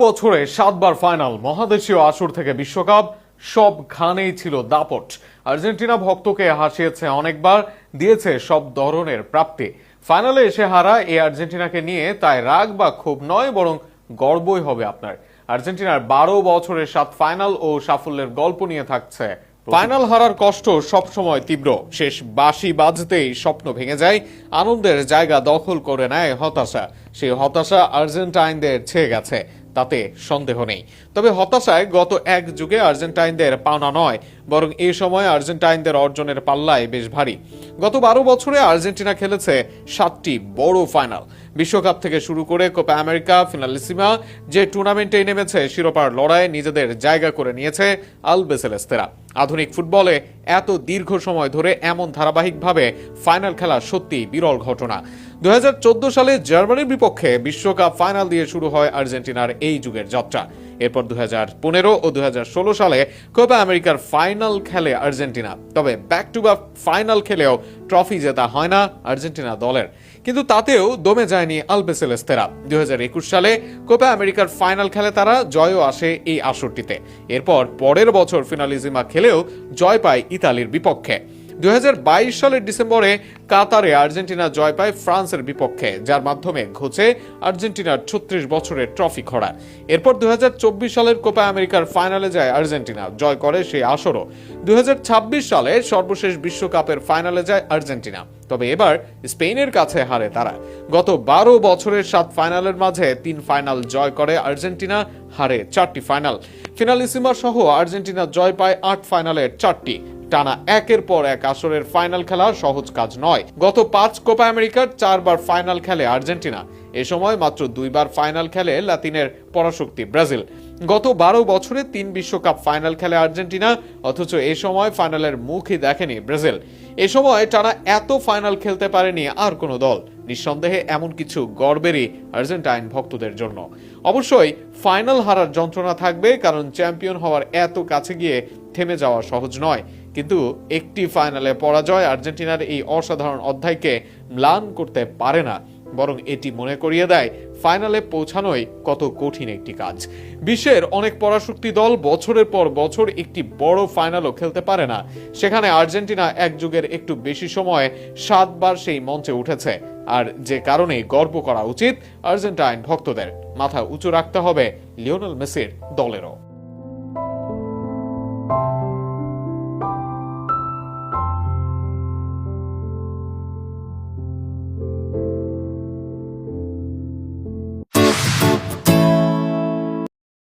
বছরে 7 বার ফাইনাল, মহাদেশীয় আসর থেকে বিশ্বকাপ, সবখানেই ছিল দাপট। আর্জেন্টিনা ভক্তকে হাসিয়েছে অনেকবার, দিয়েছে সব ধরনের প্রাপ্তি। ফাইনালে এসে হারা এই আর্জেন্টিনাকে নিয়ে তাই রাগ বা ক্ষোভ নয়, বরং গর্বই হবে আপনার। আর্জেন্টিনার 12 বছরের 7 ফাইনাল ও সাফল্যের গল্প নিয়ে থাকছে। ফাইনাল হারার কষ্ট সবসময় তীব্র, শেষ বাঁশি বাজতেই স্বপ্ন ভেঙে যায়, আনন্দের জায়গা দখল করে নেয় হতাশা। সেই হতাশা আর্জেন্টাইনদের ছেয়ে গেছে, তাতে সন্দেহ নেই। তবে হতাশায় গত এক যুগে আর্জেন্টাইনদের পাওনা নয়, বরং এই সময় আর্জেন্টাইনদের অর্জনের পাল্লায় বেশ ভারী। গত 12 বছরে আর্জেন্টিনা খেলেছে 7টি বড় ফাইনাল। বিশ্বকাপ থেকে শুরু করে কোপা আমেরিকা, ফিনালিসিমা, যে টুর্নামেন্টেই নেমেছে শিরোপার লড়াইয়ে নিজেদের জায়গা করে নিয়েছে আলবিসেলেস্তেরা। আধুনিক ফুটবলে এত দীর্ঘ সময় ধরে এমন ধারাবাহিকভাবে ফাইনাল খেলা সত্যি বিরল ঘটনা। 2014 সালে জার্মানির বিপক্ষে বিশ্বকাপ ফাইনাল দিয়ে শুরু হয় আর্জেন্টিনার এই যুগের যাত্রা। এরপর 2015 ও 2016 সালে কোপা আমেরিকার ফাইনাল খেলে আর্জেন্টিনা। তবে ব্যাক টু ব্যাক ফাইনাল খেলেও ট্রফি জেতা হয় না আর্জেন্টিনা দলের, কিন্তু তাতেও দমে যায়নি আলবিসেলেস্তেরা। 2021 সালে কোপা আমেরিকার ফাইনাল খেলে তারা, জয়ও আসে এই আসরটিতে। এরপর পরের বছর ফিনালিজিমা খেলেও জয় পায় ইতালির বিপক্ষে। 2022 সালের ডিসেম্বরে কাতারে আর্জেন্টিনা জয় পায় ফ্রান্সের বিপক্ষে, যার মাধ্যমে ঘুচে আর্জেন্টিনার 36 বছরের ট্রফি খরা। এরপর 2024 সালের কোপা আমেরিকার ফাইনালে যায় আর্জেন্টিনা, জয় করে সেই আসরও। 2026 সালের সর্বশেষ বিশ্বকাপের ফাইনালে যায় আর্জেন্টিনা, তবে এবার স্পেনের কাছে হারে তারা। গত 12 বছরের 7 ফাইনালের মাঝে 3 ফাইনাল জয় করে আর্জেন্টিনা, হারে 4টি ফাইনাল। ফিনালিসিমা সহ আর্জেন্টিনা জয় পায় 8 ফাইনালের 4টি। টানা একের পর এক আসরের ফাইনাল খেলা সহজ কাজ নয়। গত 5 কোপা আমেরিকার 4 বার ফাইনাল খেলে আর্জেন্টিনা। এ সময় মাত্র 2 বার ফাইনাল খেলে লাতিনের পরাশক্তি ব্রাজিল। গত 12 বছরে 3 বিশ্বকাপ ফাইনাল খেলে আর্জেন্টিনা, অথচ এ সময় ফাইনালের মুখই দেখেনি ব্রাজিল। এ সময় টানা এত ফাইনাল খেলতে পারেনি আর কোনো দল। নিঃসন্দেহে এমন কিছু গর্বেরই আর্জেন্টাইন ভক্তদের জন্য। অবশ্যই ফাইনাল হারার যন্ত্রণা থাকবে, কারণ চ্যাম্পিয়ন হওয়ার এত কাছে গিয়ে থেমে যাওয়া সহজ নয়। কিন্তু একটি ফাইনালে পরাজয় আর্জেন্টিনার এই অসাধারণ অধ্যায়কে ম্লান করতে পারে না, বরং এটি মনে করিয়ে দেয় ফাইনালে পৌঁছানোই কত কঠিন একটি কাজ। বিশ্বের অনেক পরাশক্তি দল বছরের পর বছর একটি বড় ফাইনালও খেলতে পারে না, সেখানে আর্জেন্টিনা এক যুগের একটু বেশি সময়ে 7 বার সেই মঞ্চে উঠেছে। আর যে কারণে গর্ব করা উচিত আর্জেন্টাইন ভক্তদের। মাথা উঁচু রাখতে হবে লিওনেল মেসির দলেরও।